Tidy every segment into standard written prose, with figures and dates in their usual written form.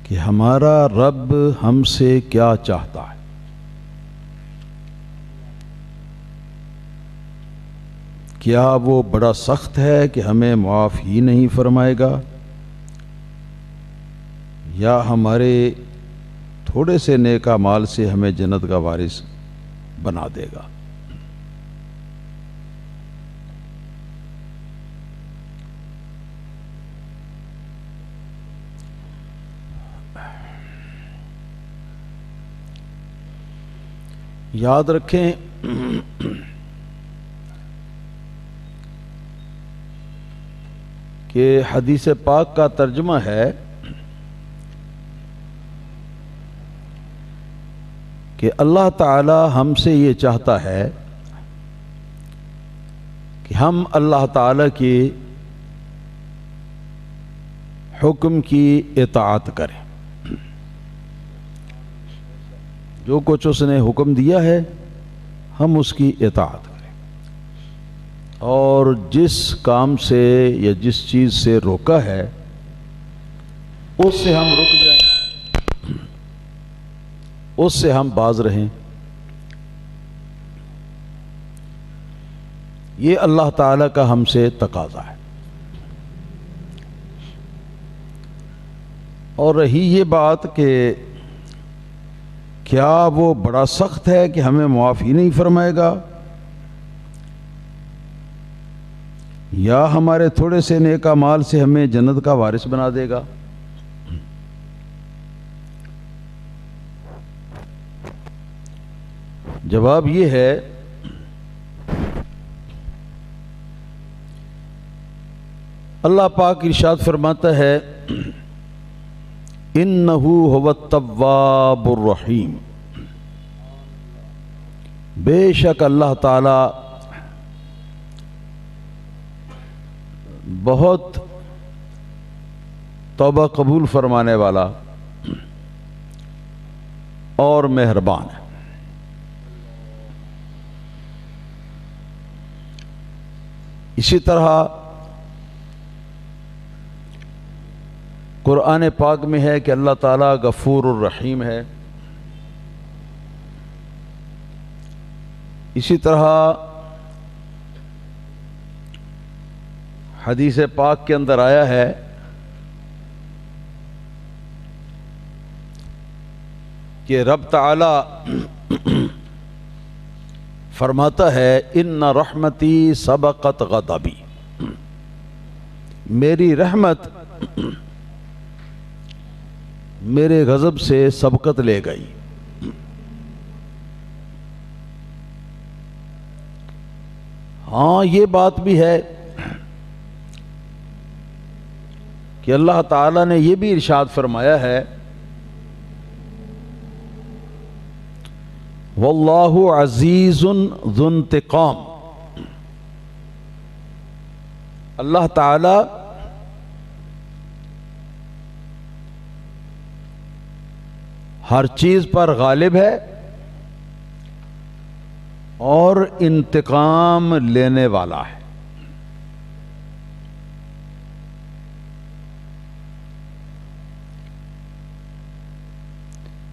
کہ ہمارا رب ہم سے کیا چاہتا ہے. کیا وہ بڑا سخت ہے کہ ہمیں معاف ہی نہیں فرمائے گا، یا ہمارے تھوڑے سے نیک اعمال سے ہمیں جنت کا وارث بنا دے گا. یاد رکھیں کہ حدیث پاک کا ترجمہ ہے کہ اللہ تعالی ہم سے یہ چاہتا ہے کہ ہم اللہ تعالی کے حکم کی اطاعت کریں. جو کچھ اس نے حکم دیا ہے ہم اس کی اطاعت کریں، اور جس کام سے یا جس چیز سے روکا ہے اس سے ہم رک جائیں، اس سے ہم باز رہیں. یہ اللہ تعالیٰ کا ہم سے تقاضا ہے. اور رہی یہ بات کہ کیا وہ بڑا سخت ہے کہ ہمیں معاف ہی نہیں فرمائے گا، یا ہمارے تھوڑے سے نیک اعمال سے ہمیں جنت کا وارث بنا دے گا. جواب یہ ہے اللہ پاک ارشاد فرماتا ہے اِنَّهُ هُوَ التَّوَّابُ الرَّحِيمُ. بے شک اللہ تعالی بہت توبہ قبول فرمانے والا اور مہربان ہے. اسی طرح قرآن پاک میں ہے کہ اللہ تعالیٰ غفور الرحیم ہے. اسی طرح حدیث پاک کے اندر آیا ہے کہ رب تعالی فرماتا ہے ان رحمتی سبقت غضبی، میری رحمت میرے غضب سے سبقت لے گئی. ہاں یہ بات بھی ہے کہ اللہ تعالیٰ نے یہ بھی ارشاد فرمایا ہے واللہ عزیز ذو انتقام. اللہ تعالیٰ ہر چیز پر غالب ہے اور انتقام لینے والا ہے.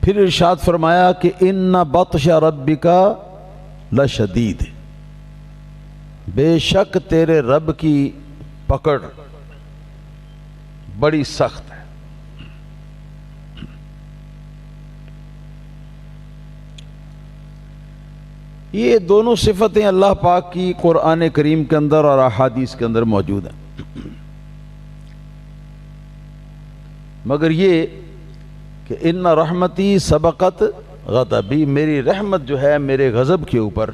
پھر ارشاد فرمایا کہ ان بطش ربک لشدید، بے شک تیرے رب کی پکڑ بڑی سخت ہے. یہ دونوں صفتیں اللہ پاک کی قرآن کریم کے اندر اور احادیث کے اندر موجود ہیں، مگر یہ کہ ان رحمتی سبقت غضبی، میری رحمت جو ہے میرے غضب کے اوپر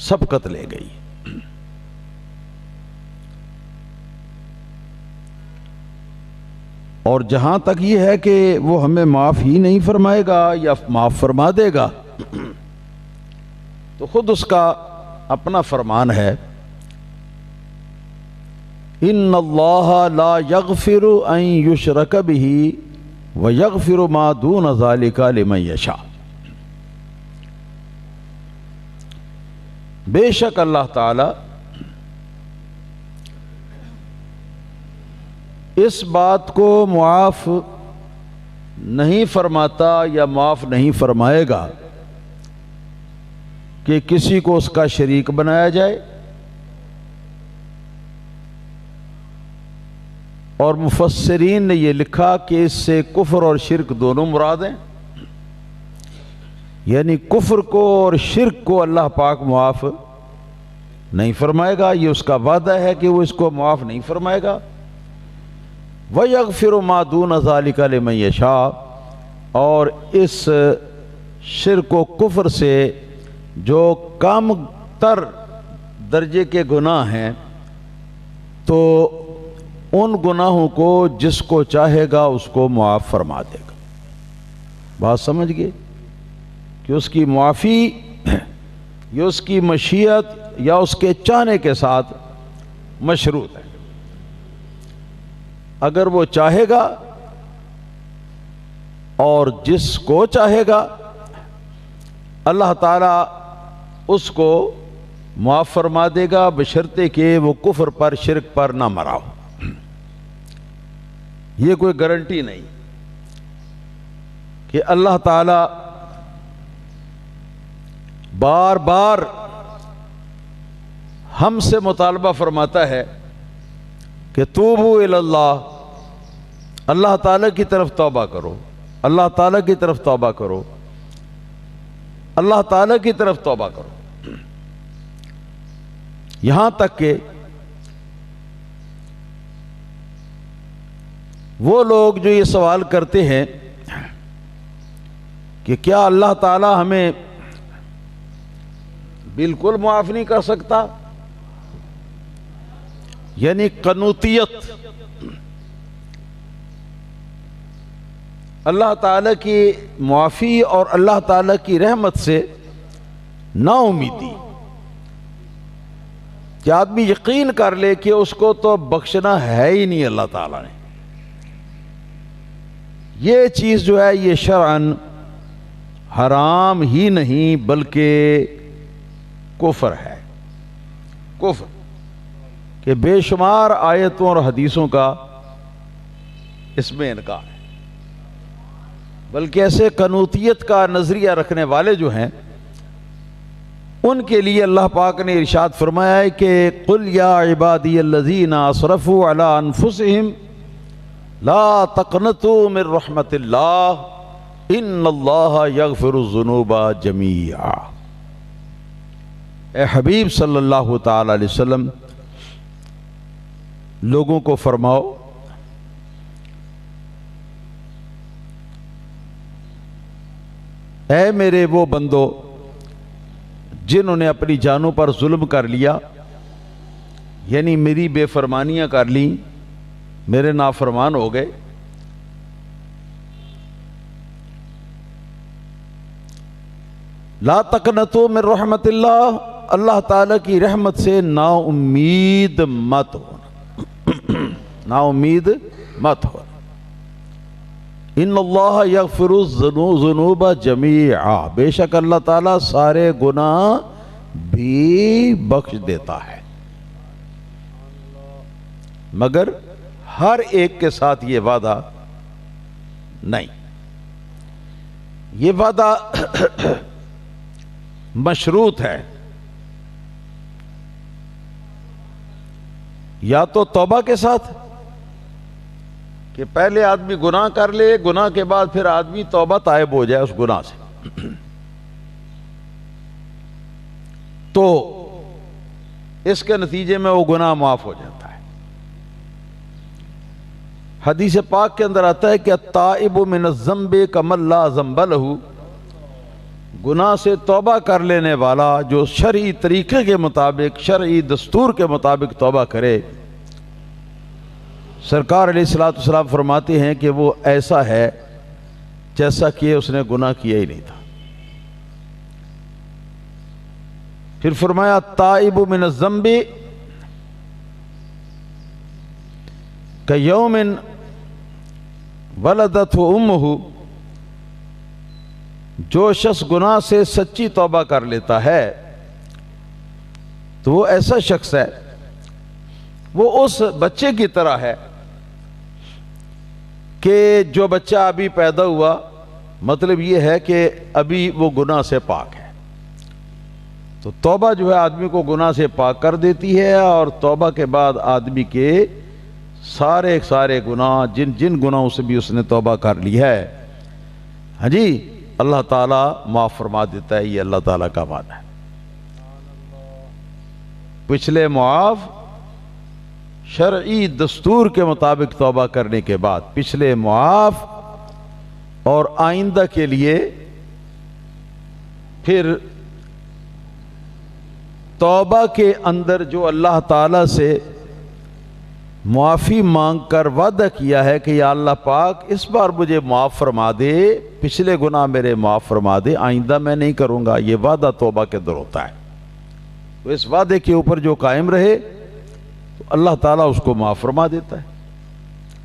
سبقت لے گئی. اور جہاں تک یہ ہے کہ وہ ہمیں معاف ہی نہیں فرمائے گا یا معاف فرما دے گا، تو خود اس کا اپنا فرمان ہے ان اللہ لا یغفر ان یشرک بہ ویغفر ما دون ذلک لمن یشاء. بے شک اللہ تعالی اس بات کو معاف نہیں فرماتا یا معاف نہیں فرمائے گا کہ کسی کو اس کا شریک بنایا جائے، اور مفسرین نے یہ لکھا کہ اس سے کفر اور شرک دونوں مراد ہیں، یعنی کفر کو اور شرک کو اللہ پاک معاف نہیں فرمائے گا، یہ اس کا وعدہ ہے کہ وہ اس کو معاف نہیں فرمائے گا۔ وَيَغْفِرُ مَا دُونَ ذَلِكَ لِمَن يَشَاءُ، اور اس شرک و کفر سے جو کم تر درجے کے گناہ ہیں تو ان گناہوں کو جس کو چاہے گا اس کو معاف فرما دے گا۔ بات سمجھ گئے کہ اس کی معافی یا اس کی مشیت یا اس کے چاہنے کے ساتھ مشروط ہے۔ اگر وہ چاہے گا اور جس کو چاہے گا اللہ تعالیٰ اس کو معاف فرما دے گا، بشرطے کہ وہ کفر پر شرک پر نہ مرا ہو۔ یہ کوئی گارنٹی نہیں کہ اللہ تعالیٰ بار بار ہم سے مطالبہ فرماتا ہے کہ توبوا الی اللہ، اللہ تعالیٰ کی طرف توبہ کرو، اللہ تعالیٰ کی طرف توبہ کرو، اللہ تعالیٰ کی طرف توبہ کرو، یہاں تک کہ وہ لوگ جو یہ سوال کرتے ہیں کہ کیا اللہ تعالیٰ ہمیں بالکل معاف نہیں کر سکتا، یعنی قنوطیت، اللہ تعالیٰ کی معافی اور اللہ تعالیٰ کی رحمت سے نا امیدی، کہ آدمی یقین کر لے کہ اس کو تو بخشنا ہے ہی نہیں اللہ تعالیٰ نے، یہ چیز جو ہے یہ شرعاً حرام ہی نہیں بلکہ کفر ہے۔ کفر کہ بے شمار آیتوں اور حدیثوں کا اس میں انکار ہے، بلکہ ایسے قنوطیت کا نظریہ رکھنے والے جو ہیں ان کے لیے اللہ پاک نے ارشاد فرمایا ہے کہ قُلْ يَا عِبَادِيَ الَّذِينَ أَسْرَفُوا عَلَىٰ أَنفُسِهِمْ لَا تَقْنَطُوا مِن رَحْمَةِ اللَّهِ إِنَّ اللَّهَ يَغْفِرُ الذُّنُوبَ جَمِيعًا۔ اے حبیب صلی اللہ تعالی علیہ وسلم لوگوں کو فرماؤ اے میرے وہ بندو جنہوں نے اپنی جانوں پر ظلم کر لیا، یعنی میری بے فرمانیاں کر لیں، میرے نافرمان ہو گئے، لا تقنطوا من رحمت اللہ، اللہ تعالیٰ کی رحمت سے نا امید مت ہونا، نا امید مت ہونا۔ ان اللہ یغفر الذنوب جمیعا، بے شک اللہ تعالیٰ سارے گناہ بھی بخش دیتا ہے، مگر ہر ایک کے ساتھ یہ وعدہ نہیں، یہ وعدہ مشروط ہے، یا تو توبہ کے ساتھ کہ پہلے آدمی گناہ کر لے، گناہ کے بعد پھر آدمی توبہ تائب ہو جائے اس گناہ سے، تو اس کے نتیجے میں وہ گناہ معاف ہو جاتا ہے۔ حدیث پاک کے اندر آتا ہے کہ التائب من الذنب کمن لا ذنب لہ، گناہ سے توبہ کر لینے والا جو شرعی طریقے کے مطابق، شرعی دستور کے مطابق توبہ کرے، سرکار علیہ الصلوۃ والسلام فرماتے ہیں کہ وہ ایسا ہے جیسا کہ اس نے گناہ کیا ہی نہیں تھا۔ پھر فرمایا التائب من الذنب کیوم ولدتہ امہ، جو شخص گناہ سے سچی توبہ کر لیتا ہے تو وہ ایسا شخص ہے، وہ اس بچے کی طرح ہے کہ جو بچہ ابھی پیدا ہوا، مطلب یہ ہے کہ ابھی وہ گناہ سے پاک ہے، تو توبہ جو ہے آدمی کو گناہ سے پاک کر دیتی ہے، اور توبہ کے بعد آدمی کے سارے گناہ جن گناہوں سے بھی اس نے توبہ کر لی ہے، ہاں جی، اللہ تعالیٰ معاف فرما دیتا ہے۔ یہ اللہ تعالیٰ کا وعدہ ہے۔ پچھلے معاف، شرعی دستور کے مطابق توبہ کرنے کے بعد پچھلے معاف، اور آئندہ کے لیے پھر توبہ کے اندر جو اللہ تعالیٰ سے معافی مانگ کر وعدہ کیا ہے کہ یا اللہ پاک اس بار مجھے معاف فرما دے، پچھلے گناہ میرے معاف فرما دے، آئندہ میں نہیں کروں گا، یہ وعدہ توبہ کے اندر ہوتا ہے۔ تو اس وعدے کے اوپر جو قائم رہے تو اللہ تعالیٰ اس کو معاف فرما دیتا ہے،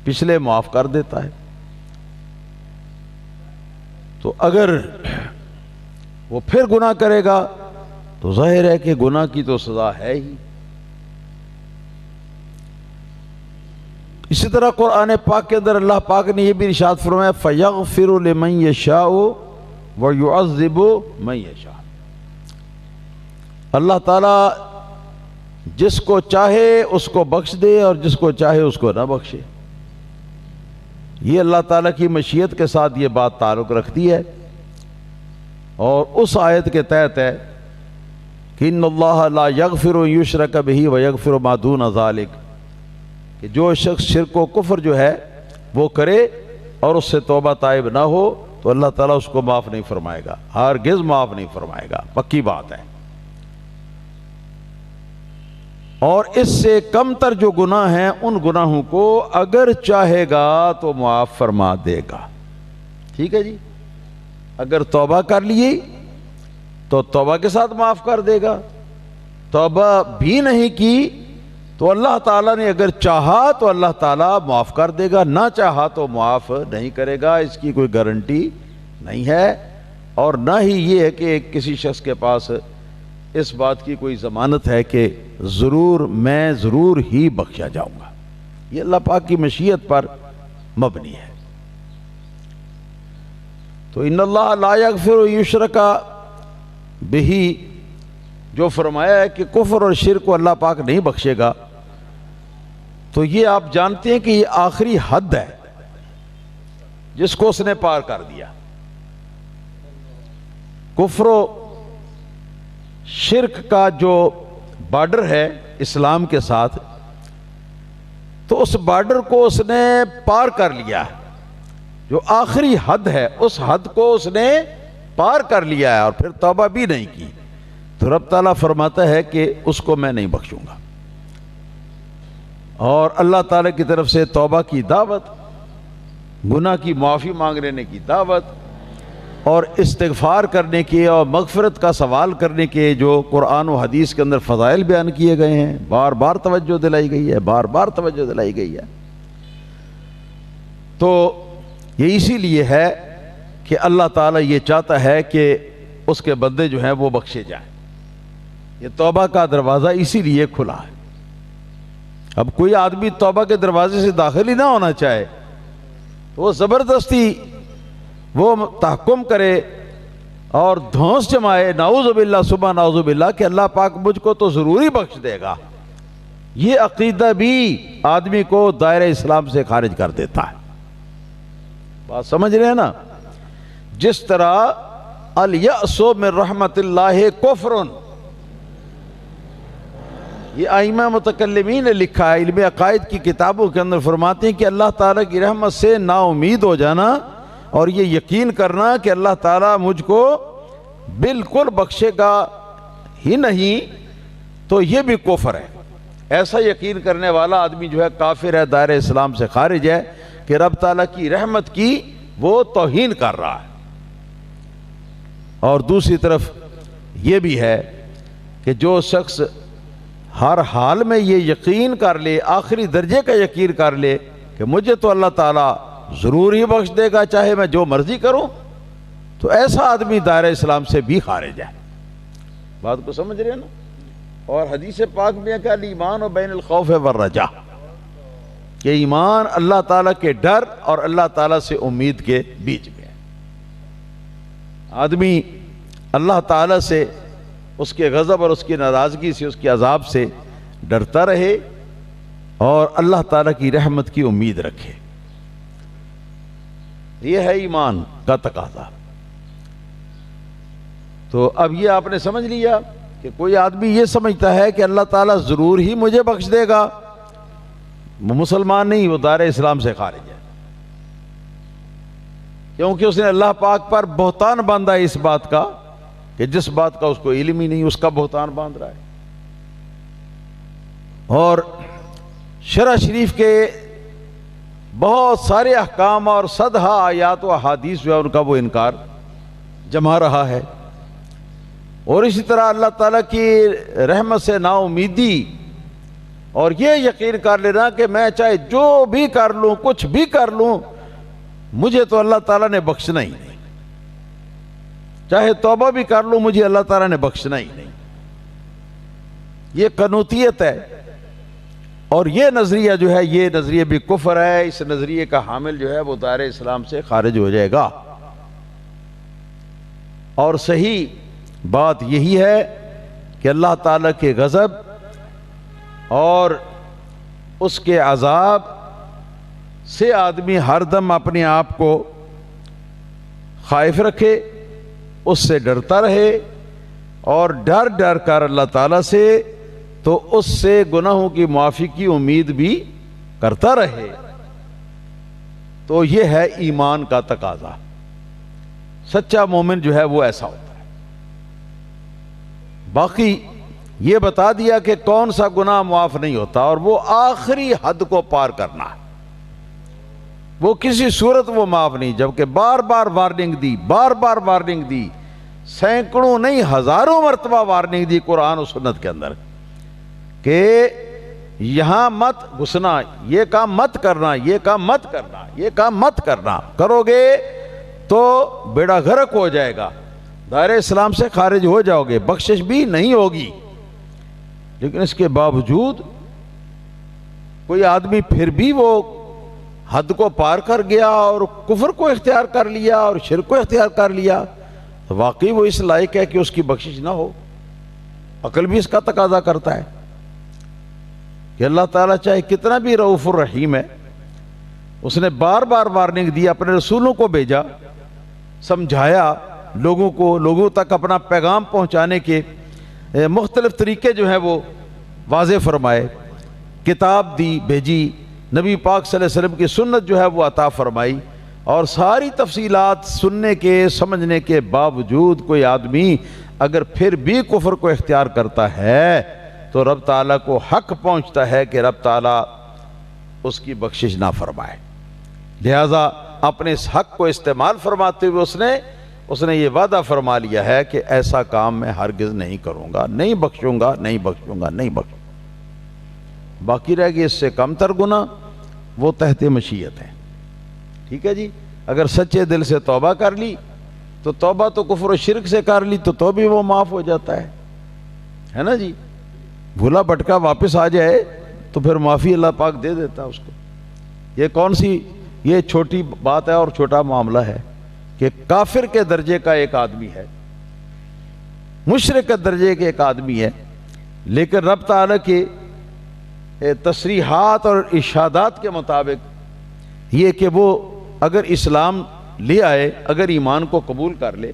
پچھلے معاف کر دیتا ہے۔ تو اگر وہ پھر گناہ کرے گا تو ظاہر ہے کہ گناہ کی تو سزا ہے ہی۔ اسی طرح قرآن پاک کے اندر اللہ پاک نے یہ بھی ارشاد فرمایا فَيَغْفِرُ لِمَن يَشَاءُ وَيُعَذِّبُ مَن يَشَاءُ۔ اللہ تعالیٰ جس کو چاہے اس کو بخش دے اور جس کو چاہے اس کو نہ بخشے۔ یہ اللہ تعالیٰ کی مشیت کے ساتھ یہ بات تعلق رکھتی ہے، اور اس آیت کے تحت ہے کہ ان اللہ لا یغفر یشرک بہ ویغفر ما دون ذلک، کہ جو شخص شرک و کفر جو ہے وہ کرے اور اس سے توبہ طائب نہ ہو تو اللہ تعالیٰ اس کو معاف نہیں فرمائے گا، ہرگز معاف نہیں فرمائے گا، پکی بات ہے۔ اور اس سے کم تر جو گناہ ہیں ان گناہوں کو اگر چاہے گا تو معاف فرما دے گا۔ ٹھیک ہے جی، اگر توبہ کر لیے تو توبہ کے ساتھ معاف کر دے گا، توبہ بھی نہیں کی تو اللہ تعالیٰ نے اگر چاہا تو اللہ تعالیٰ معاف کر دے گا، نہ چاہا تو معاف نہیں کرے گا، اس کی کوئی گارنٹی نہیں ہے۔ اور نہ ہی یہ ہے کہ کسی شخص کے پاس اس بات کی کوئی ضمانت ہے کہ میں ضرور ہی بخشا جاؤں گا۔ یہ اللہ پاک کی مشیت پر مبنی ہے۔ تو ان اللہ لا یغفر یشرک بہ، جو فرمایا ہے کہ کفر اور شرک کو اللہ پاک نہیں بخشے گا، تو یہ آپ جانتے ہیں کہ یہ آخری حد ہے جس کو اس نے پار کر دیا۔ کفر و شرک کا جو بارڈر ہے اسلام کے ساتھ، تو اس بارڈر کو اس نے پار کر لیا ہے، جو آخری حد ہے اس حد کو اس نے پار کر لیا ہے، اور پھر توبہ بھی نہیں کی، تو رب تعالیٰ فرماتا ہے کہ اس کو میں نہیں بخشوں گا۔ اور اللہ تعالیٰ کی طرف سے توبہ کی دعوت، گناہ کی معافی مانگ لینے کی دعوت، اور استغفار کرنے کے اور مغفرت کا سوال کرنے کے جو قرآن و حدیث کے اندر فضائل بیان کیے گئے ہیں، بار بار توجہ دلائی گئی ہے، بار بار توجہ دلائی گئی ہے۔ تو یہ اسی لیے ہے کہ اللہ تعالیٰ یہ چاہتا ہے کہ اس کے بندے جو ہیں وہ بخشے جائیں۔ یہ توبہ کا دروازہ اسی لیے کھلا ہے۔ اب کوئی آدمی توبہ کے دروازے سے داخل ہی نہ ہونا چاہے تو وہ زبردستی وہ تحکم کرے اور دھونس جمائے، نعوذ باللہ ثم نعوذ باللہ، کہ اللہ پاک مجھ کو تو ضروری بخش دے گا، یہ عقیدہ بھی آدمی کو دائرہ اسلام سے خارج کر دیتا ہے۔ بات سمجھ رہے ہیں نا؟ جس طرح الیأس من رحمت اللہ کفر، یہ ائمہ متکلمین نے لکھا ہے، علم عقائد کی کتابوں کے اندر فرماتے ہیں کہ اللہ تعالیٰ کی رحمت سے نا امید ہو جانا اور یہ یقین کرنا کہ اللہ تعالیٰ مجھ کو بالکل بخشے گا ہی نہیں، تو یہ بھی کفر ہے۔ ایسا یقین کرنے والا آدمی جو ہے کافر ہے، دائرہ اسلام سے خارج ہے، کہ رب تعالیٰ کی رحمت کی وہ توہین کر رہا ہے۔ اور دوسری طرف یہ بھی ہے کہ جو شخص ہر حال میں یہ یقین کر لے، آخری درجے کا یقین کر لے کہ مجھے تو اللہ تعالیٰ ضرور ہی بخش دے گا چاہے میں جو مرضی کروں، تو ایسا آدمی دائرہ اسلام سے بھی خارج ہے۔ بات کو سمجھ رہے ہیں نا؟ اور حدیث پاک میں کہ الایمان بین الخوف والرجاء، کہ ایمان اللہ تعالیٰ کے ڈر اور اللہ تعالیٰ سے امید کے بیچ میں ہے۔ آدمی اللہ تعالیٰ سے، اس کے غضب اور اس کی ناراضگی سے، اس کے عذاب سے ڈرتا رہے اور اللہ تعالیٰ کی رحمت کی امید رکھے۔ یہ ہے ایمان کا تقاضا۔ تو اب یہ آپ نے سمجھ لیا کہ کوئی آدمی یہ سمجھتا ہے کہ اللہ تعالیٰ ضرور ہی مجھے بخش دے گا، وہ مسلمان نہیں، وہ دائرہ اسلام سے خارج ہے، کیونکہ اس نے اللہ پاک پر بہتان باندھا ہے اس بات کا کہ جس بات کا اس کو علم ہی نہیں، اس کا بہتان باندھ رہا ہے۔ اور شرع شریف کے بہت سارے احکام اور صدہا آیات و احادیث جو ہے ان کا وہ انکار جما رہا ہے، اور اسی طرح اللہ تعالیٰ کی رحمت سے نا امیدی اور یہ یقین کر لینا کہ میں چاہے جو بھی کر لوں، کچھ بھی کر لوں، مجھے تو اللہ تعالیٰ نے بخشنا ہی نہیں، چاہے توبہ بھی کر لوں مجھے اللہ تعالیٰ نے بخشنا ہی نہیں۔ یہ قنوطیت ہے، اور یہ نظریہ جو ہے یہ نظریہ بھی کفر ہے۔ اس نظریے کا حامل جو ہے وہ دائرہ اسلام سے خارج ہو جائے گا۔ اور صحیح بات یہی ہے کہ اللہ تعالیٰ کے غضب اور اس کے عذاب سے آدمی ہر دم اپنے آپ کو خائف رکھے، اس سے ڈرتا رہے، اور ڈر ڈر کر اللہ تعالیٰ سے تو اس سے گناہوں کی معافی کی امید بھی کرتا رہے۔ تو یہ ہے ایمان کا تقاضا۔ سچا مومن جو ہے وہ ایسا ہوتا ہے۔ باقی یہ بتا دیا کہ کون سا گناہ معاف نہیں ہوتا، اور وہ آخری حد کو پار کرنا ہے، وہ کسی صورت وہ معاف نہیں، جبکہ بار بار وارننگ دی، بار بار وارننگ دی، سینکڑوں نہیں ہزاروں مرتبہ وارننگ دی قرآن و سنت کے اندر کہ یہاں مت گھسنا، یہ کام مت کرنا، یہ کام مت کرنا، یہ کام مت کرنا، کرو گے تو بیڑا غرق ہو جائے گا، دائرہ اسلام سے خارج ہو جاؤ گے، بخشش بھی نہیں ہوگی۔ لیکن اس کے باوجود کوئی آدمی پھر بھی وہ حد کو پار کر گیا اور کفر کو اختیار کر لیا اور شرک کو اختیار کر لیا، تو واقعی وہ اس لائق ہے کہ اس کی بخشش نہ ہو۔ عقل بھی اس کا تقاضا کرتا ہے کہ اللہ تعالیٰ چاہے کتنا بھی رؤوف الرحیم ہے، اس نے بار بار وارننگ دی، اپنے رسولوں کو بھیجا، سمجھایا لوگوں کو، لوگوں تک اپنا پیغام پہنچانے کے مختلف طریقے جو ہیں وہ واضح فرمائے، کتاب دی، بھیجی، نبی پاک صلی اللہ علیہ وسلم کی سنت جو ہے وہ عطا فرمائی، اور ساری تفصیلات سننے کے سمجھنے کے باوجود کوئی آدمی اگر پھر بھی کفر کو اختیار کرتا ہے تو رب تعالیٰ کو حق پہنچتا ہے کہ رب تعالیٰ اس کی بخشش نہ فرمائے۔ لہذا اپنے اس حق کو استعمال فرماتے ہوئے اس نے یہ وعدہ فرما لیا ہے کہ ایسا کام میں ہرگز نہیں کروں گا، نہیں بخشوں گا، نہیں بخشوں گا، نہیں بخشوں گا۔ باقی رہ گئی اس سے کم تر گناہ، وہ تحت مشیت ہے۔ ٹھیک ہے جی، اگر سچے دل سے توبہ کر لی تو توبہ تو کفر و شرک سے کر لی تو بھی وہ معاف ہو جاتا ہے نا جی۔ بھولا بھٹکا واپس آ جائے تو پھر معافی اللہ پاک دے دیتا اس کو۔ یہ کون سی یہ چھوٹی بات ہے اور چھوٹا معاملہ ہے کہ کافر کے درجے کا ایک آدمی ہے، مشرک کے درجے کے ایک آدمی ہے، لیکن رب تعالیٰ کے تصریحات اور ارشادات کے مطابق یہ کہ وہ اگر اسلام لے آئے، اگر ایمان کو قبول کر لے،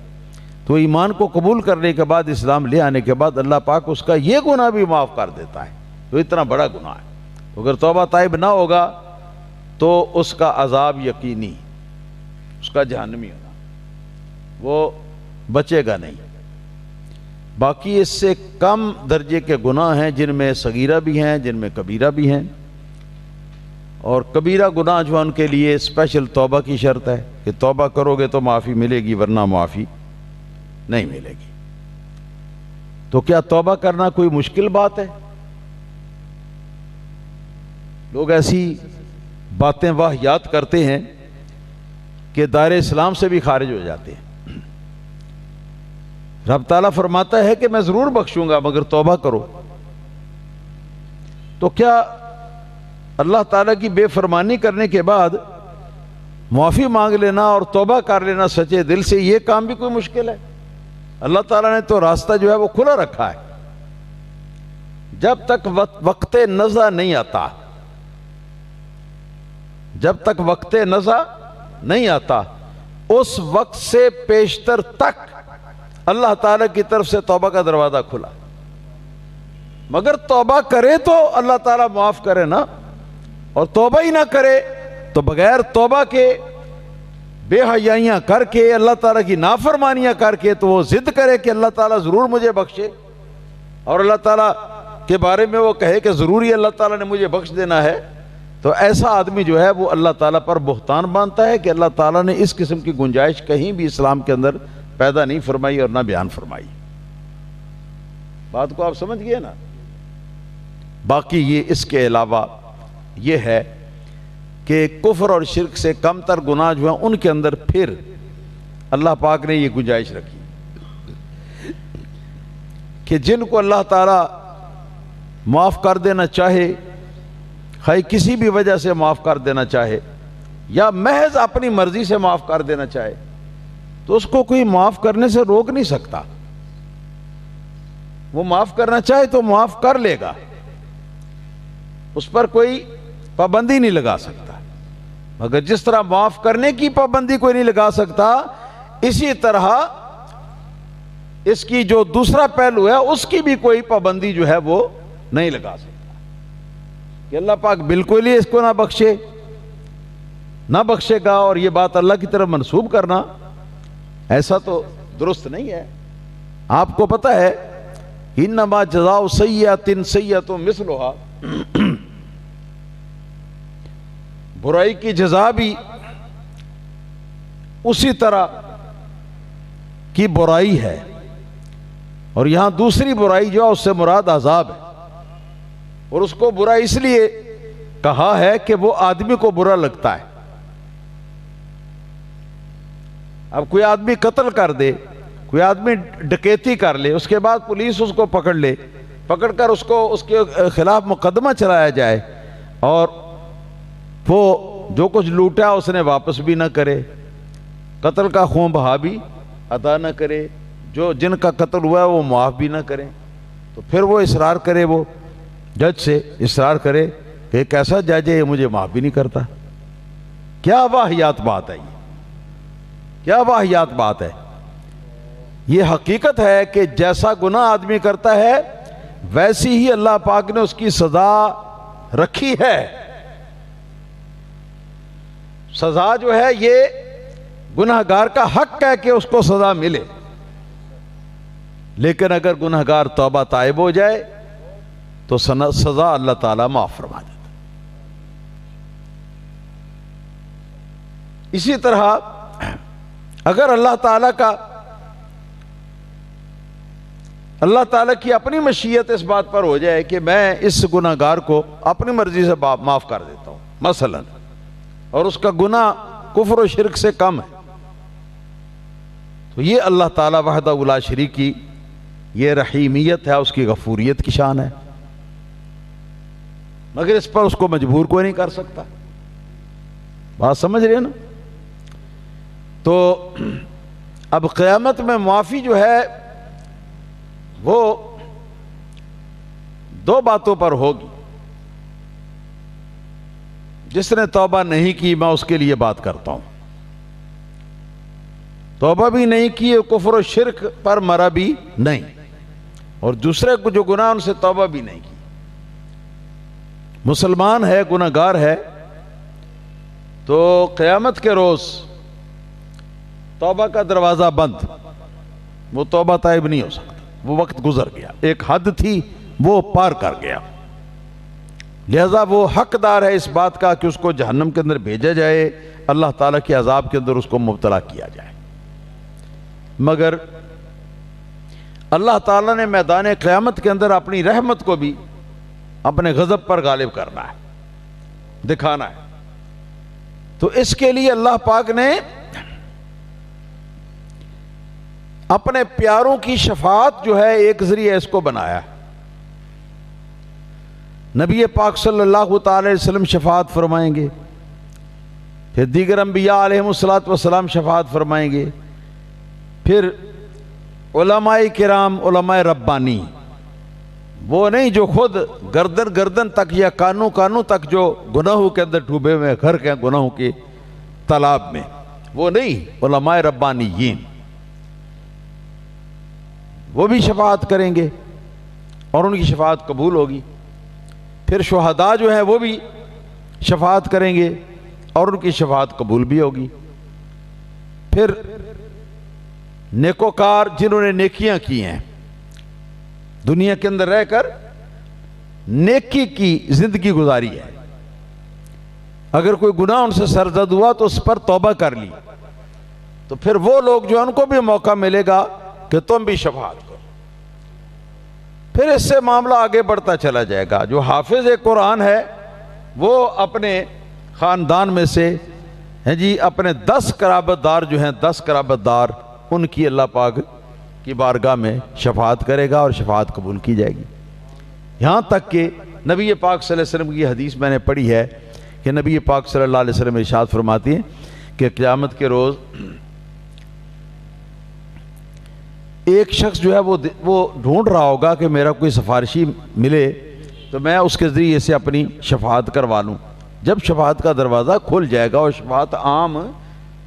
تو ایمان کو قبول کرنے کے بعد، اسلام لے آنے کے بعد اللہ پاک اس کا یہ گناہ بھی معاف کر دیتا ہے۔ تو اتنا بڑا گناہ ہے، اگر توبہ طائب نہ ہوگا تو اس کا عذاب یقینی، اس کا جہنمی ہونا، وہ بچے گا نہیں۔ باقی اس سے کم درجے کے گناہ ہیں جن میں صغیرہ بھی ہیں، جن میں کبیرہ بھی ہیں، اور کبیرہ گناہ جو ان کے لیے اسپیشل توبہ کی شرط ہے کہ توبہ کرو گے تو معافی ملے گی، ورنہ معافی نہیں ملے گی۔ تو کیا توبہ کرنا کوئی مشکل بات ہے؟ لوگ ایسی باتیں واہیات کرتے ہیں کہ دائرہ اسلام سے بھی خارج ہو جاتے ہیں۔ رب تعالیٰ فرماتا ہے کہ میں ضرور بخشوں گا مگر توبہ کرو۔ تو کیا اللہ تعالیٰ کی بے فرمانی کرنے کے بعد معافی مانگ لینا اور توبہ کر لینا سچے دل سے، یہ کام بھی کوئی مشکل ہے؟ اللہ تعالیٰ نے تو راستہ جو ہے وہ کھلا رکھا ہے. جب تک وقت نزع نہیں آتا، جب تک وقت نزع نہیں آتا، اس وقت سے پیشتر تک اللہ تعالیٰ کی طرف سے توبہ کا دروازہ کھلا. مگر توبہ کرے تو اللہ تعالیٰ معاف کرے نا، اور توبہ ہی نہ کرے تو بغیر توبہ کے بے حیائیاں کر کے اللہ تعالیٰ کی نافرمانیاں کر کے تو وہ ضد کرے کہ اللہ تعالیٰ ضرور مجھے بخشے، اور اللہ تعالیٰ کے بارے میں وہ کہے کہ ضروری اللہ تعالیٰ نے مجھے بخش دینا ہے، تو ایسا آدمی جو ہے وہ اللہ تعالیٰ پر بہتان باندھتا ہے کہ اللہ تعالیٰ نے اس قسم کی گنجائش کہیں بھی اسلام کے اندر پیدا نہیں فرمائی اور نہ بیان فرمائی. بات کو آپ سمجھ گئے نا؟ باقی یہ اس کے علاوہ یہ ہے کہ کفر اور شرک سے کم تر گناہ جو ہیں ان کے اندر پھر اللہ پاک نے یہ گنجائش رکھی کہ جن کو اللہ تعالیٰ معاف کر دینا چاہے، خواہ کسی بھی وجہ سے معاف کر دینا چاہے یا محض اپنی مرضی سے معاف کر دینا چاہے، تو اس کو کوئی معاف کرنے سے روک نہیں سکتا. وہ معاف کرنا چاہے تو معاف کر لے گا، اس پر کوئی پابندی نہیں لگا سکتا. مگر جس طرح معاف کرنے کی پابندی کوئی نہیں لگا سکتا، اسی طرح اس کی جو دوسرا پہلو ہے اس کی بھی کوئی پابندی جو ہے وہ نہیں لگا سکتا کہ اللہ پاک بالکل ہی اس کو نہ بخشے گا، اور یہ بات اللہ کی طرف منسوب کرنا ایسا تو درست نہیں ہے. آپ کو پتہ ہے انما جزاء سیئۃ سیئۃ مثلھا، برائی کی جزا بھی اسی طرح کی برائی ہے، اور یہاں دوسری برائی جو ہے اس سے مراد عذاب ہے. اور اس کو برا اس لیے کہا ہے کہ وہ آدمی کو برا لگتا ہے. اب کوئی آدمی قتل کر دے، کوئی آدمی ڈکیتی کر لے، اس کے بعد پولیس اس کو پکڑ لے، پکڑ کر اس کے خلاف مقدمہ چلایا جائے، اور وہ جو کچھ لوٹا اس نے واپس بھی نہ کرے، قتل کا خون بہا بھی ادا نہ کرے، جن کا قتل ہوا ہے وہ معاف بھی نہ کریں، تو پھر وہ اصرار کرے، وہ جج سے اصرار کرے کہ ایک ایسا جج ہے یہ مجھے معاف بھی نہیں کرتا. کیا واہیات بات ہے، کیا واہیات بات ہے. یہ حقیقت ہے کہ جیسا گناہ آدمی کرتا ہے ویسی ہی اللہ پاک نے اس کی سزا رکھی ہے. سزا جو ہے یہ گناہگار کا حق ہے کہ اس کو سزا ملے، لیکن اگر گناہگار توبہ تائب ہو جائے تو سزا اللہ تعالیٰ معاف فرما دیتا. اسی طرح اگر اللہ تعالیٰ کی اپنی مشیت اس بات پر ہو جائے کہ میں اس گناہگار کو اپنی مرضی سے معاف کر دیتا ہوں مثلا، اور اس کا گناہ کفر و شرک سے کم ہے، تو یہ اللہ تعالیٰ وحدہ لا شریک کی یہ رحیمیت ہے، اس کی غفوریت کی شان ہے. مگر اس پر اس کو مجبور کوئی نہیں کر سکتا. بات سمجھ رہے ہیں نا؟ تو اب قیامت میں معافی جو ہے وہ دو باتوں پر ہوگی. جس نے توبہ نہیں کی میں اس کے لیے بات کرتا ہوں، توبہ بھی نہیں کی، کفر و شرک پر مرا بھی نہیں، اور دوسرے کو جو گناہ ان سے توبہ بھی نہیں کی، مسلمان ہے، گناہگار ہے، تو قیامت کے روز توبہ کا دروازہ بند، وہ توبہ طائب نہیں ہو سکتا. وہ وقت گزر گیا، ایک حد تھی وہ پار کر گیا، لہذا وہ حقدار ہے اس بات کا کہ اس کو جہنم کے اندر بھیجا جائے، اللہ تعالیٰ کے عذاب کے اندر اس کو مبتلا کیا جائے. مگر اللہ تعالیٰ نے میدان قیامت کے اندر اپنی رحمت کو بھی اپنے غضب پر غالب کرنا ہے، دکھانا ہے. تو اس کے لیے اللہ پاک نے اپنے پیاروں کی شفاعت جو ہے ایک ذریعہ اس کو بنایا. نبی پاک صلی اللہ تعالی علیہ وسلم شفاعت فرمائیں گے، پھر دیگر انبیاء علیہم الصلوۃ والسلام شفاعت فرمائیں گے، پھر علماء کرام، علماء ربانی، وہ نہیں جو خود گردن گردن تک یا کانوں کانوں تک جو گناہوں کے اندر ڈوبے ہوئے غرق ہیں، گناہوں کے تالاب میں، وہ نہیں، علماء ربانیین، وہ بھی شفاعت کریں گے اور ان کی شفاعت قبول ہوگی۔ پھر شہداء جو ہیں وہ بھی شفاعت کریں گے اور ان کی شفاعت قبول بھی ہوگی۔ پھر نیکوکار جنہوں نے نیکیاں کی ہیں، دنیا کے اندر رہ کر نیکی کی زندگی گزاری ہے، اگر کوئی گناہ ان سے سرزد ہوا تو اس پر توبہ کر لی، تو پھر وہ لوگ جو ان کو بھی موقع ملے گا کہ تم بھی شفاعت کرو۔ پھر اس سے معاملہ آگے بڑھتا چلا جائے گا۔ جو حافظ قرآن ہے وہ اپنے خاندان میں سے اپنے 10 قرابت دار جو ہیں، 10 قرابت دار، ان کی اللہ پاک کی بارگاہ میں شفاعت کرے گا اور شفاعت قبول کی جائے گی۔ یہاں تک کہ نبی پاک صلی اللہ علیہ وسلم کی حدیث میں نے پڑھی ہے کہ نبی پاک صلی اللہ علیہ وسلم ارشاد فرماتی ہیں کہ قیامت کے روز ایک شخص جو ہے وہ ڈھونڈ رہا ہوگا کہ میرا کوئی سفارشی ملے تو میں اس کے ذریعے سے اپنی شفاعت کروا لوں۔ جب شفاعت کا دروازہ کھل جائے گا اور شفاعت عام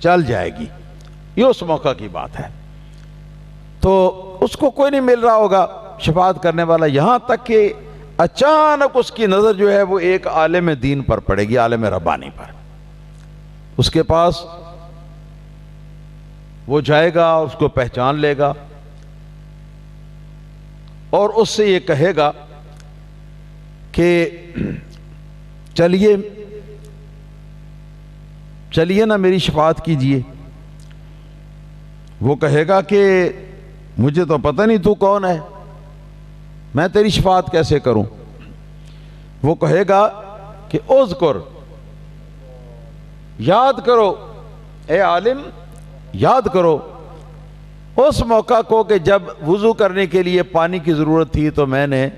چل جائے گی، یہ اس موقع کی بات ہے، تو اس کو کوئی نہیں مل رہا ہوگا شفاعت کرنے والا، یہاں تک کہ اچانک اس کی نظر جو ہے وہ ایک عالم دین پر پڑے گی، عالم ربانی پر۔ اس کے پاس وہ جائے گا، اس کو پہچان لے گا اور اس سے یہ کہے گا کہ چلیے نا میری شفاعت کیجئے۔ وہ کہے گا کہ مجھے تو پتہ نہیں تو کون ہے، میں تیری شفاعت کیسے کروں؟ وہ کہے گا کہ اذکر، یاد کرو اے عالم، یاد کرو اس موقع کو کہ جب وضو کرنے کے لیے پانی کی ضرورت تھی تو میں نے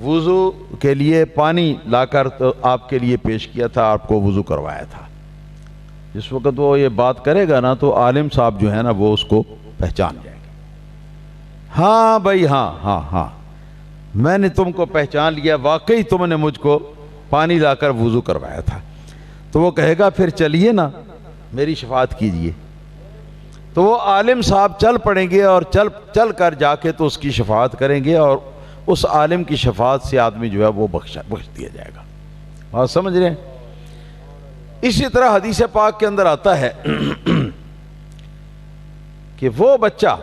وضو کے لیے پانی لا کر تو آپ کے لیے پیش کیا تھا، آپ کو وضو کروایا تھا۔ جس وقت وہ یہ بات کرے گا نا تو عالم صاحب جو ہے نا وہ اس کو پہچان جائے گا، ہاں بھائی، ہاں میں نے تم کو پہچان لیا، واقعی تم نے مجھ کو پانی لا کر وضو کروایا تھا۔ تو وہ کہے گا پھر چلیے نا میری شفاعت کیجئے۔ تو وہ عالم صاحب چل پڑیں گے اور چل کر جا کے تو اس کی شفاعت کریں گے اور اس عالم کی شفاعت سے آدمی جو ہے وہ بخش دیا جائے گا۔ بات سمجھ رہے ہیں؟ اسی طرح حدیث پاک کے اندر آتا ہے کہ وہ بچہ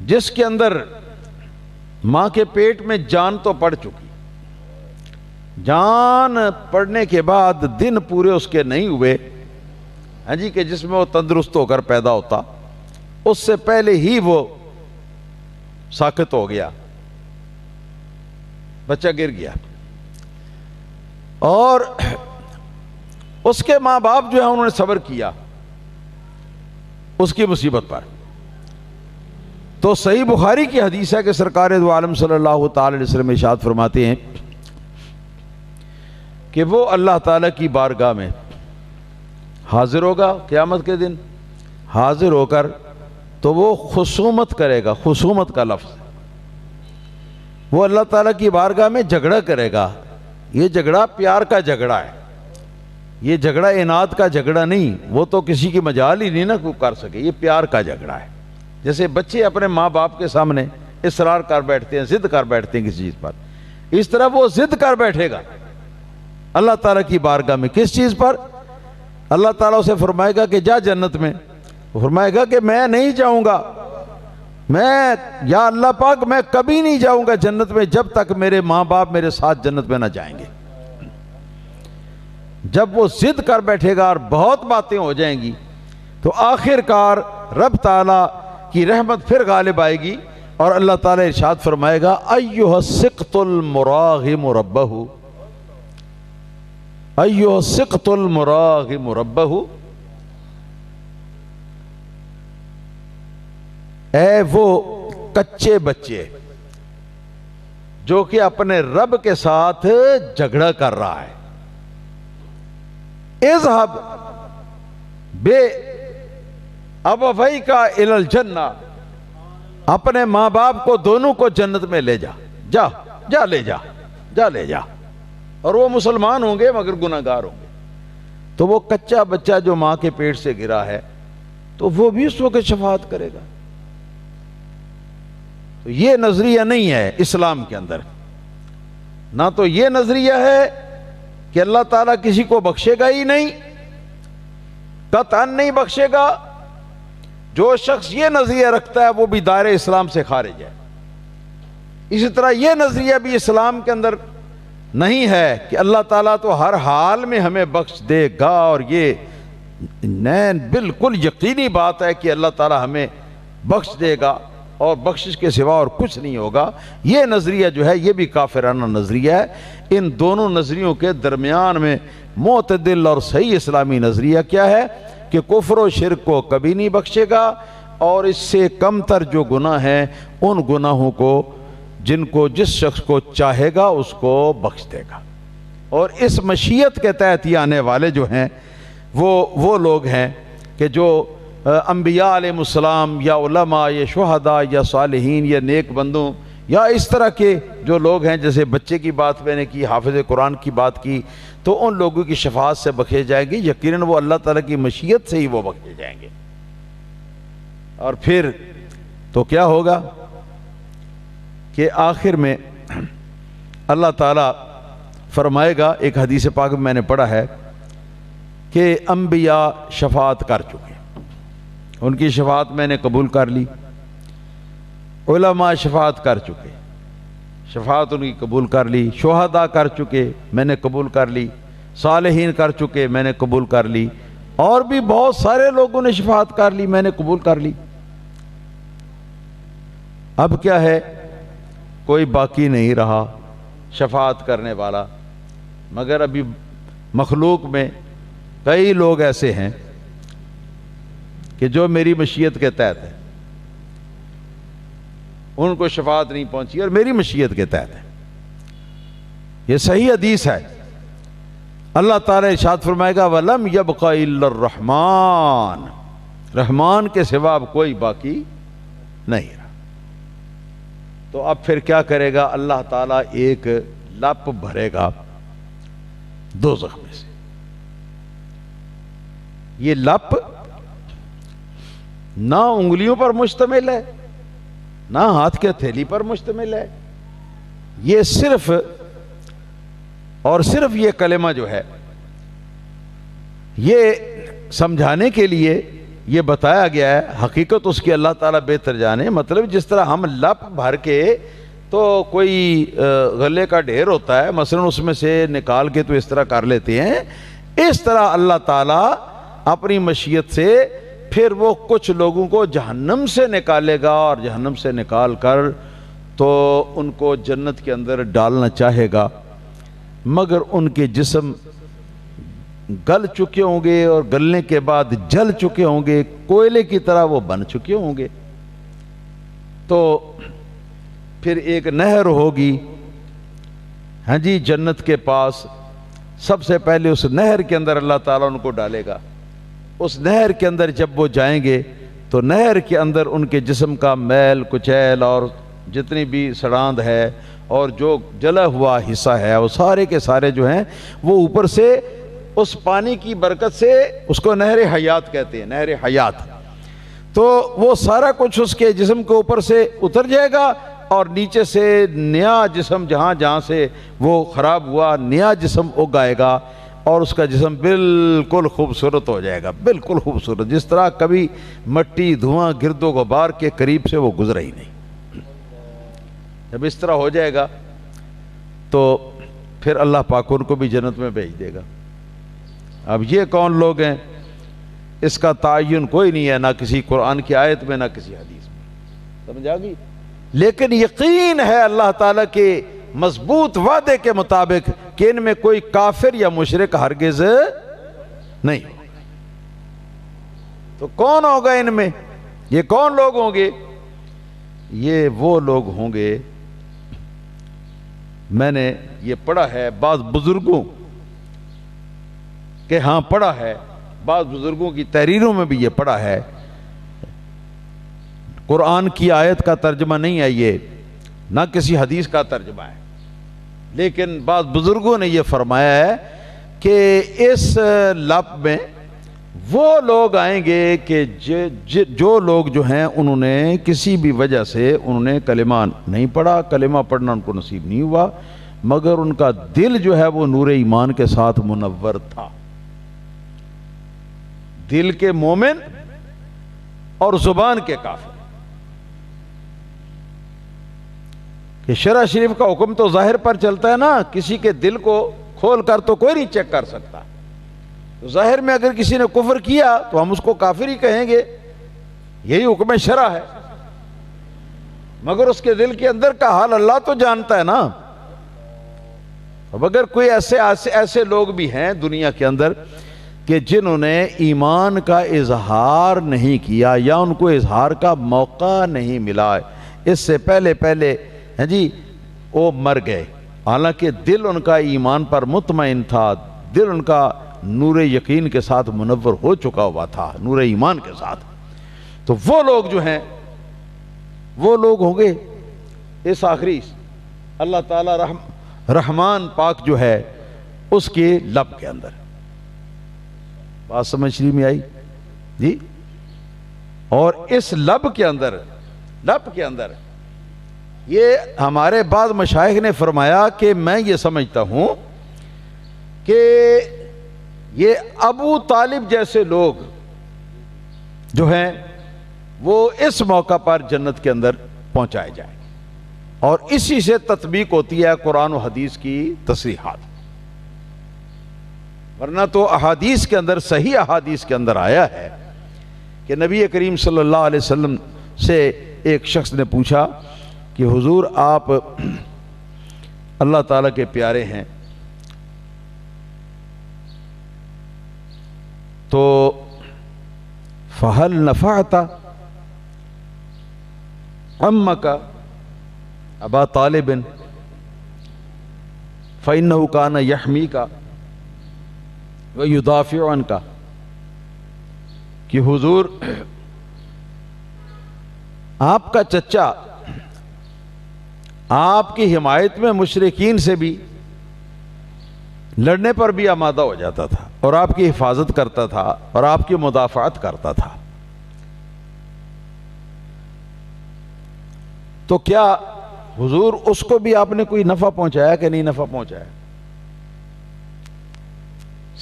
جس کے اندر ماں کے پیٹ میں جان تو پڑ چکی، جان پڑنے کے بعد دن پورے اس کے نہیں ہوئے کہ جس میں وہ تندرست ہو کر پیدا ہوتا، اس سے پہلے ہی وہ ساقط ہو گیا، بچہ گر گیا، اور اس کے ماں باپ جو ہے انہوں نے صبر کیا اس کی مصیبت پر۔ تو صحیح بخاری کی حدیث ہے کہ سرکار دو عالم صلی اللہ تعالی علیہ وسلم ارشاد فرماتے ہیں کہ وہ اللہ تعالیٰ کی بارگاہ میں حاضر ہوگا قیامت کے دن، حاضر ہو کر تو وہ خصومت کرے گا۔ خصومت کا لفظ وہ اللہ تعالیٰ کی بارگاہ میں جھگڑا کرے گا۔ یہ جھگڑا پیار کا جھگڑا ہے، یہ جھگڑا اناد کا جھگڑا نہیں، وہ تو کسی کی مجال ہی نہیں نا کوئی کر سکے، یہ پیار کا جھگڑا ہے۔ جیسے بچے اپنے ماں باپ کے سامنے اصرار کر بیٹھتے ہیں، ضد کر بیٹھتے ہیں کسی چیز پر، اس طرح وہ ضد کر بیٹھے گا اللہ تعالیٰ کی بارگاہ میں۔ کس چیز پر؟ اللہ تعالیٰ اسے فرمائے گا کہ جا جنت میں، وہ فرمائے گا کہ میں نہیں جاؤں گا، میں یا اللہ پاک میں کبھی نہیں جاؤں گا جنت میں جب تک میرے ماں باپ میرے ساتھ جنت میں نہ جائیں گے۔ جب وہ ضد کر بیٹھے گا اور بہت باتیں ہو جائیں گی تو آخر کار رب تعالیٰ کی رحمت پھر غالب آئے گی اور اللہ تعالیٰ ارشاد فرمائے گا ایھا السقط المراغم ربہ، ایھا السقط المراغم ربہ، اے وہ کچے بچے جو کہ اپنے رب کے ساتھ جھگڑا کر رہا ہے. اذهب بے ابویک الی الجنہ، اپنے ماں باپ کو دونوں کو جنت میں لے جا، جا جا لے جا، جا لے جا. اور وہ مسلمان ہوں گے مگر گناہگار ہوں گے. تو وہ کچا بچہ جو ماں کے پیٹ سے گرا ہے تو وہ بھی اس وقت شفاعت کرے گا. تو یہ نظریہ نہیں ہے اسلام کے اندر. نہ تو یہ نظریہ ہے کہ اللہ تعالیٰ کسی کو بخشے گا ہی نہیں، قطعاً نہیں بخشے گا. جو شخص یہ نظریہ رکھتا ہے وہ بھی دائرہ اسلام سے خارج ہے. اسی طرح یہ نظریہ بھی اسلام کے اندر نہیں ہے کہ اللہ تعالیٰ تو ہر حال میں ہمیں بخش دے گا. اور یہ نین بالکل یقینی بات ہے کہ اللہ تعالیٰ ہمیں بخش دے گا اور بخشش کے سوا اور کچھ نہیں ہوگا. یہ نظریہ جو ہے یہ بھی کافرانہ نظریہ ہے. ان دونوں نظریوں کے درمیان میں معتدل اور صحیح اسلامی نظریہ کیا ہے کہ کفر و شرک کو کبھی نہیں بخشے گا، اور اس سے کم تر جو گناہ ہیں ان گناہوں کو جن کو جس شخص کو چاہے گا اس کو بخش دے گا. اور اس مشیت کے تحت یہ آنے والے جو ہیں وہ لوگ ہیں کہ جو انبیاء علیہ السلام یا علماء یا شہداء یا صالحین یا نیک بندوں یا اس طرح کے جو لوگ ہیں، جیسے بچے کی بات میں نے کی، حافظ قرآن کی بات کی، تو ان لوگوں کی شفاعت سے بخشے جائیں گے. یقیناً وہ اللہ تعالیٰ کی مشیت سے ہی وہ بخشے جائیں گے. اور پھر تو کیا ہوگا کہ آخر میں اللہ تعالیٰ فرمائے گا، ایک حدیث پاک میں نے پڑھا ہے کہ انبیاء شفاعت کر چکے، ان کی شفاعت میں نے قبول کر لی. علماء شفاعت کر چکے، شفاعت ان کی قبول کر لی. شہداء کر چکے، میں نے قبول کر لی. صالحین کر چکے، میں نے قبول کر لی. اور بھی بہت سارے لوگوں نے شفاعت کر لی، میں نے قبول کر لی. اب کیا ہے، کوئی باقی نہیں رہا شفاعت کرنے والا. مگر ابھی مخلوق میں کئی لوگ ایسے ہیں کہ جو میری مشیت کے تحت ہے، ان کو شفاعت نہیں پہنچی اور میری مشیت کے تحت ہے. یہ صحیح حدیث ہے. اللہ تعالیٰ ارشاد فرمائے گا وَلَمْ يَبْقَ إِلَّا الرَّحْمَانِ، رحمان کے سوا اب کوئی باقی نہیں رہا. تو اب پھر کیا کرے گا اللہ تعالیٰ؟ ایک لپ بھرے گا دوزخ میں سے. یہ لپ نہ انگلیوں پر مشتمل ہے، نہ ہاتھ کے ہتھیلی پر مشتمل ہے. یہ صرف اور صرف یہ کلمہ جو ہے یہ سمجھانے کے لیے یہ بتایا گیا ہے. حقیقت اس کی اللہ تعالیٰ بہتر جانے. مطلب جس طرح ہم لپ بھر کے تو کوئی غلے کا ڈھیر ہوتا ہے، مثلا اس میں سے نکال کے تو اس طرح کر لیتے ہیں، اس طرح اللہ تعالیٰ اپنی مشیت سے پھر وہ کچھ لوگوں کو جہنم سے نکالے گا، اور جہنم سے نکال کر تو ان کو جنت کے اندر ڈالنا چاہے گا. مگر ان کے جسم گل چکے ہوں گے، اور گلنے کے بعد جل چکے ہوں گے، کوئلے کی طرح وہ بن چکے ہوں گے. تو پھر ایک نہر ہوگی، ہاں جی، جنت کے پاس. سب سے پہلے اس نہر کے اندر اللہ تعالیٰ ان کو ڈالے گا. اس نہر کے اندر جب وہ جائیں گے تو نہر کے اندر ان کے جسم کا میل کچیل اور جتنی بھی سڑاند ہے اور جو جلا ہوا حصہ ہے وہ سارے کے سارے جو ہیں وہ اوپر سے اس پانی کی برکت سے، اس کو نہر حیات کہتے ہیں، نہر حیات. تو وہ سارا کچھ اس کے جسم کے اوپر سے اتر جائے گا، اور نیچے سے نیا جسم جہاں جہاں سے وہ خراب ہوا نیا جسم اگائے گا، اور اس کا جسم بالکل خوبصورت ہو جائے گا، بالکل خوبصورت، جس طرح کبھی مٹی دھواں گرد و غبار کے قریب سے وہ گزرا ہی نہیں. جب اس طرح ہو جائے گا تو پھر اللہ پاک ان کو بھی جنت میں بھیج دے گا. اب یہ کون لوگ ہیں اس کا تعین کوئی نہیں ہے، نہ کسی قرآن کی آیت میں نہ کسی حدیث میں. سمجھ آ گئی؟ لیکن یقین ہے اللہ تعالیٰ کے مضبوط وعدے کے مطابق کہ ان میں کوئی کافر یا مشرک ہرگز نہیں. تو کون ہوگا ان میں؟ یہ کون لوگ ہوں گے؟ یہ وہ لوگ ہوں گے میں نے یہ پڑھا ہے بعض بزرگوں کہ ہاں پڑھا ہے، بعض بزرگوں کی تحریروں میں بھی یہ پڑھا ہے، قرآن کی آیت کا ترجمہ نہیں ہے یہ، نہ کسی حدیث کا ترجمہ ہے، لیکن بعض بزرگوں نے یہ فرمایا ہے کہ اس لب میں وہ لوگ آئیں گے کہ جو لوگ جو ہیں انہوں نے کسی بھی وجہ سے انہوں نے کلمہ نہیں پڑھا، کلمہ پڑھنا ان کو نصیب نہیں ہوا، مگر ان کا دل جو ہے وہ نور ایمان کے ساتھ منور تھا، دل کے مومن اور زبان کے کافر۔ کہ شرع شریف کا حکم تو ظاہر پر چلتا ہے نا، کسی کے دل کو کھول کر تو کوئی نہیں چیک کر سکتا، ظاہر میں اگر کسی نے کفر کیا تو ہم اس کو کافر ہی کہیں گے، یہی حکم شرع ہے، مگر اس کے دل کے اندر کا حال اللہ تو جانتا ہے نا۔ اب اگر کوئی ایسے لوگ بھی ہیں دنیا کے اندر کہ جنہوں نے ایمان کا اظہار نہیں کیا یا ان کو اظہار کا موقع نہیں ملا، اس سے پہلے ہیں جی وہ مر گئے، حالانکہ دل ان کا ایمان پر مطمئن تھا، دل ان کا نور یقین کے ساتھ منور ہو چکا ہوا تھا، نور ایمان کے ساتھ، تو وہ لوگ جو ہیں وہ لوگ ہوں گے اس آخری اللہ تعالی رحمان پاک جو ہے اس کے لب کے اندر۔ بات سمجھ میں آئی جی؟ اور اس لب کے اندر یہ ہمارے بعض مشائخ نے فرمایا کہ میں یہ سمجھتا ہوں کہ یہ ابو طالب جیسے لوگ جو ہیں وہ اس موقع پر جنت کے اندر پہنچائے جائیں، اور اسی سے تطبیق ہوتی ہے قرآن و حدیث کی تصریحات، ورنہ تو احادیث کے اندر، صحیح احادیث کے اندر آیا ہے کہ نبی کریم صلی اللہ علیہ وسلم سے ایک شخص نے پوچھا کہ حضور آپ اللہ تعالیٰ کے پیارے ہیں، تو فَهَلْ نَفَعْتَ عَمَّكَ أَبَا طَالِبٍ فَإِنَّهُ كَانَ يَحْمِيكَ وَيُدَافِعُ عَنْكَ، کہ حضور آپ کا چچا آپ کی حمایت میں مشرکین سے بھی لڑنے پر بھی آمادہ ہو جاتا تھا، اور آپ کی حفاظت کرتا تھا اور آپ کی مدافعت کرتا تھا، تو کیا حضور اس کو بھی آپ نے کوئی نفع پہنچایا کہ نہیں نفع پہنچایا؟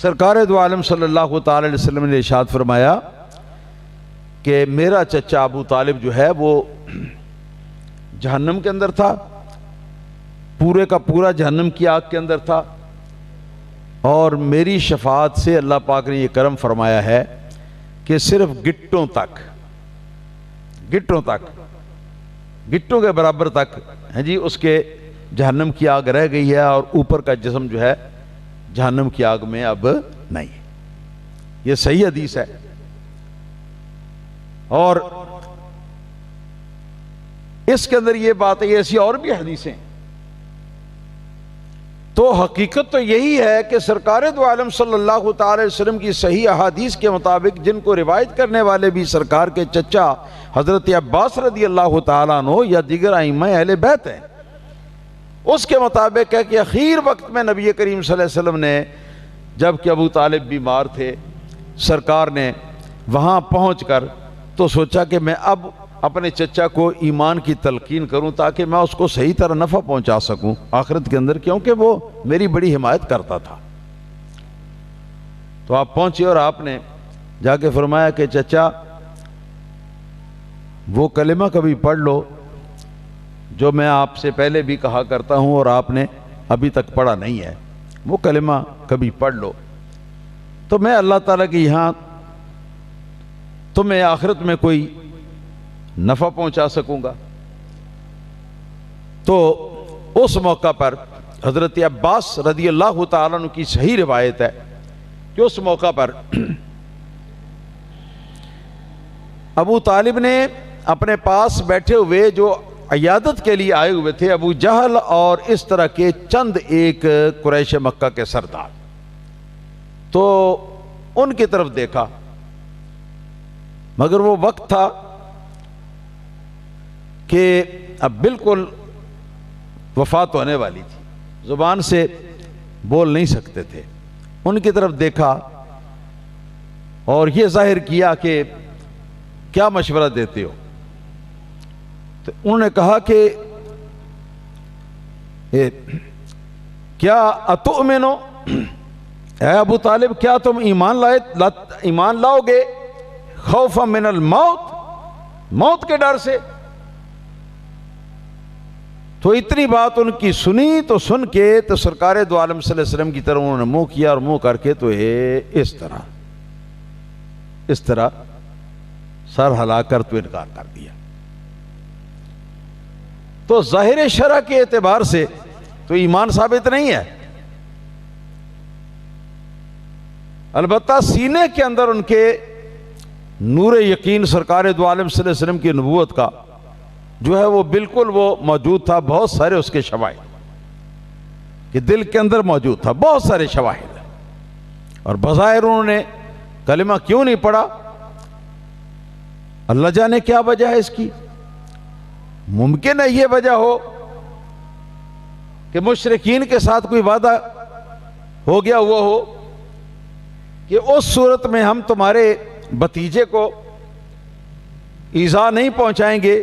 سرکار دو عالم صلی اللہ تعالی علیہ وسلم نے ارشاد فرمایا کہ میرا چچا ابو طالب جو ہے وہ جہنم کے اندر تھا، پورے کا پورا جہنم کی آگ کے اندر تھا، اور میری شفاعت سے اللہ پاک نے یہ کرم فرمایا ہے کہ صرف گٹوں کے برابر تک ہیں جی اس کے جہنم کی آگ رہ گئی ہے، اور اوپر کا جسم جو ہے جہنم کی آگ میں اب نہیں ہے۔ یہ صحیح حدیث ہے، اور اس کے اندر یہ بات ہے، ایسی اور بھی حدیثیں، تو حقیقت تو یہی ہے کہ سرکار دو عالم صلی اللہ تعالی وسلم کی صحیح احادیث کے مطابق، جن کو روایت کرنے والے بھی سرکار کے چچا حضرت عباس رضی اللہ تعالیٰ عنہ یا دیگر ائمہ اہل بیت ہیں، اس کے مطابق ہے کہ اخیر وقت میں نبی کریم صلی اللہ علیہ وسلم نے، جب کہ ابو طالب بیمار تھے، سرکار نے وہاں پہنچ کر تو سوچا کہ میں اب اپنے چچا کو ایمان کی تلقین کروں تاکہ میں اس کو صحیح طرح نفع پہنچا سکوں آخرت کے اندر، کیونکہ وہ میری بڑی حمایت کرتا تھا۔ تو آپ پہنچے اور آپ نے جا کے فرمایا کہ چچا وہ کلمہ کبھی پڑھ لو جو میں آپ سے پہلے بھی کہا کرتا ہوں اور آپ نے ابھی تک پڑھا نہیں ہے، وہ کلمہ کبھی پڑھ لو تو میں اللہ تعالیٰ کے یہاں تمہیں آخرت میں کوئی نفع پہنچا سکوں گا۔ تو اس موقع پر حضرت عباس رضی اللہ تعالیٰ عنہ کی صحیح روایت ہے کہ اس موقع پر ابو طالب نے اپنے پاس بیٹھے ہوئے جو عیادت کے لیے آئے ہوئے تھے ابو جہل اور اس طرح کے چند ایک قریش مکہ کے سردار. تو ان کی طرف دیکھا، مگر وہ وقت تھا کہ اب بالکل وفات ہونے والی تھی، زبان سے بول نہیں سکتے تھے. ان کی طرف دیکھا اور یہ ظاہر کیا کہ کیا مشورہ دیتے ہو؟ تو انہوں نے کہا کہ کیا اتؤمنو، اے ابو طالب کیا تم ایمان لاؤ گے خوفا من الموت، موت کے ڈر سے؟ تو اتنی بات ان کی سنی تو سن کے تو سرکار دو عالم صلی اللہ علیہ وسلم کی طرف انہوں نے منہ کیا، اور منہ کر کے تو اس طرح سر ہلا کر تو انکار کر دیا. تو ظاہر شرع کے اعتبار سے تو ایمان ثابت نہیں ہے، البتہ سینے کے اندر ان کے نور یقین سرکار دو عالم صلی اللہ علیہ وسلم کی نبوت کا جو ہے وہ بالکل وہ موجود تھا. بہت سارے اس کے شواہد کہ دل کے اندر موجود تھا، بہت سارے شواہد. اور بظاہر انہوں نے کلمہ کیوں نہیں پڑھا؟ اللہ جانے کیا وجہ ہے اس کی. ممکن ہے یہ وجہ ہو کہ مشرکین کے ساتھ کوئی وعدہ ہو گیا ہوا ہو کہ اس صورت میں ہم تمہارے بھتیجے کو ایذا نہیں پہنچائیں گے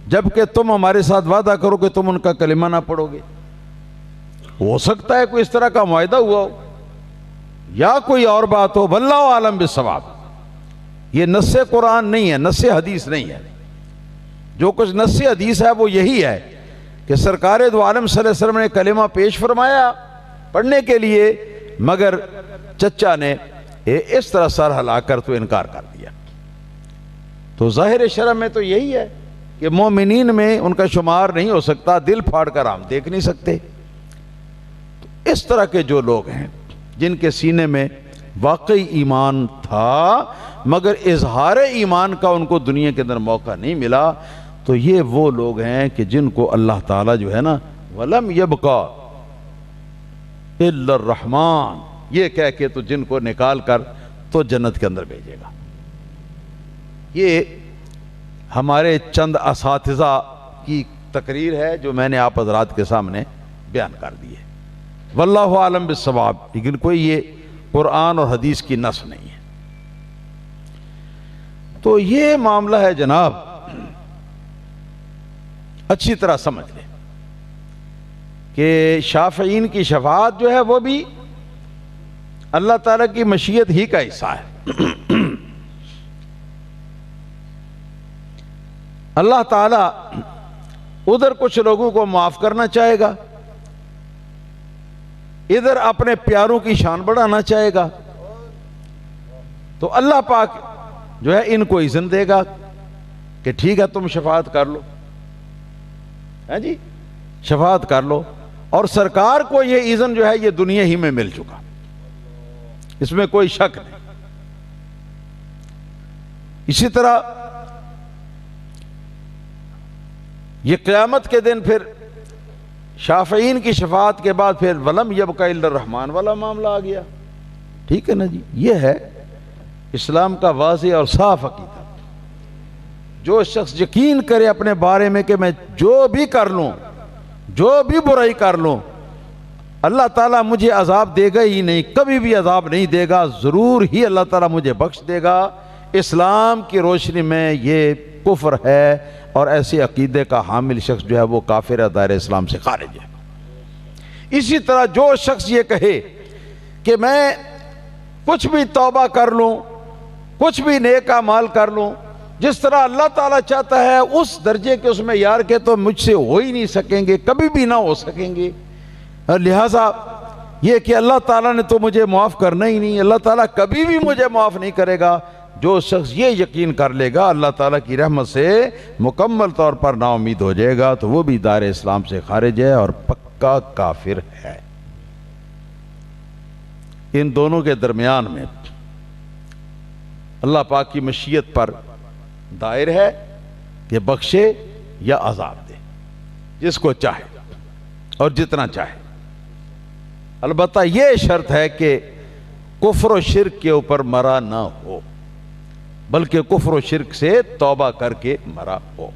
جبکہ تم ہمارے ساتھ وعدہ کرو کہ تم ان کا کلمہ نہ پڑھو گے. ہو سکتا ہے کوئی اس طرح کا معاہدہ ہوا ہو یا کوئی اور بات ہو، واللہ عالم بالصواب. یہ نص قرآن نہیں ہے، نص حدیث نہیں ہے. جو کچھ نص حدیث ہے وہ یہی ہے کہ سرکار دو عالم صلی اللہ علیہ وسلم نے کلمہ پیش فرمایا پڑھنے کے لیے، مگر چچا نے اس طرح سر ہلا کر تو انکار کر دیا. تو ظاہر شرع میں تو یہی ہے کہ مومنین میں ان کا شمار نہیں ہو سکتا، دل پھاڑ کر ہم دیکھ نہیں سکتے. تو اس طرح کے جو لوگ ہیں جن کے سینے میں واقعی ایمان تھا مگر اظہار ایمان کا ان کو دنیا کے اندر موقع نہیں ملا، تو یہ وہ لوگ ہیں کہ جن کو اللہ تعالیٰ جو ہے نا وَلَمْ يَبْقَى إِلَّا الرَّحْمَانِ یہ کہہ کے تو جن کو نکال کر تو جنت کے اندر بھیجے گا. یہ ہمارے چند اساتذہ کی تقریر ہے جو میں نے آپ حضرات کے سامنے بیان کر دی ہے. واللہ عالم بالصواب، لیکن کوئی یہ قرآن اور حدیث کی نص نہیں ہے. تو یہ معاملہ ہے جناب، اچھی طرح سمجھ لیں کہ شافعین کی شفاعت جو ہے وہ بھی اللہ تعالیٰ کی مشیت ہی کا حصہ ہے. اللہ تعالیٰ ادھر کچھ لوگوں کو معاف کرنا چاہے گا، ادھر اپنے پیاروں کی شان بڑھانا چاہے گا. تو اللہ پاک جو ہے ان کو اذن دے گا کہ ٹھیک ہے تم شفاعت کر لو، ہے جی شفاعت کر لو. اور سرکار کو یہ اذن جو ہے یہ دنیا ہی میں مل چکا، اس میں کوئی شک نہیں. اسی طرح یہ قیامت کے دن پھر شافعین کی شفاعت کے بعد پھر وَلَمْ يَبْقَ إِلَّا الرَّحْمَانِ والا معاملہ آ گیا. ٹھیک ہے نا جی، یہ ہے اسلام کا واضح اور صاف عقیدہ. جو شخص یقین کرے اپنے بارے میں کہ میں جو بھی کر لوں، جو بھی برائی کر لوں، اللہ تعالیٰ مجھے عذاب دے گا ہی نہیں، کبھی بھی عذاب نہیں دے گا، ضرور ہی اللہ تعالیٰ مجھے بخش دے گا. اسلام کی روشنی میں یہ کفر ہے اور ایسے عقیدے کا حامل شخص جو ہے وہ کافر ہے، دائرہ اسلام سے خارج ہے. اسی طرح جو شخص یہ کہے کہ میں کچھ بھی توبہ کر لوں، کچھ بھی نیک اعمال کر لوں، جس طرح اللہ تعالیٰ چاہتا ہے اس درجے کے اس میں یار کے تو مجھ سے ہو ہی نہیں سکیں گے، کبھی بھی نہ ہو سکیں گے. لہٰذا یہ کہ اللہ تعالیٰ نے تو مجھے معاف کرنا ہی نہیں، اللہ تعالیٰ کبھی بھی مجھے معاف نہیں کرے گا. جو شخص یہ یقین کر لے گا اللہ تعالیٰ کی رحمت سے مکمل طور پر نا امید ہو جائے گا، تو وہ بھی دائرہ اسلام سے خارج ہے اور پکا کافر ہے. ان دونوں کے درمیان میں اللہ پاک کی مشیت پر دائر ہے کہ بخشے یا عذاب دے، جس کو چاہے اور جتنا چاہے۔ البتہ یہ شرط ہے کہ کفر و شرک کے اوپر مرا نہ ہو، بلکہ کفر و شرک سے توبہ کر کے مرا ہو۔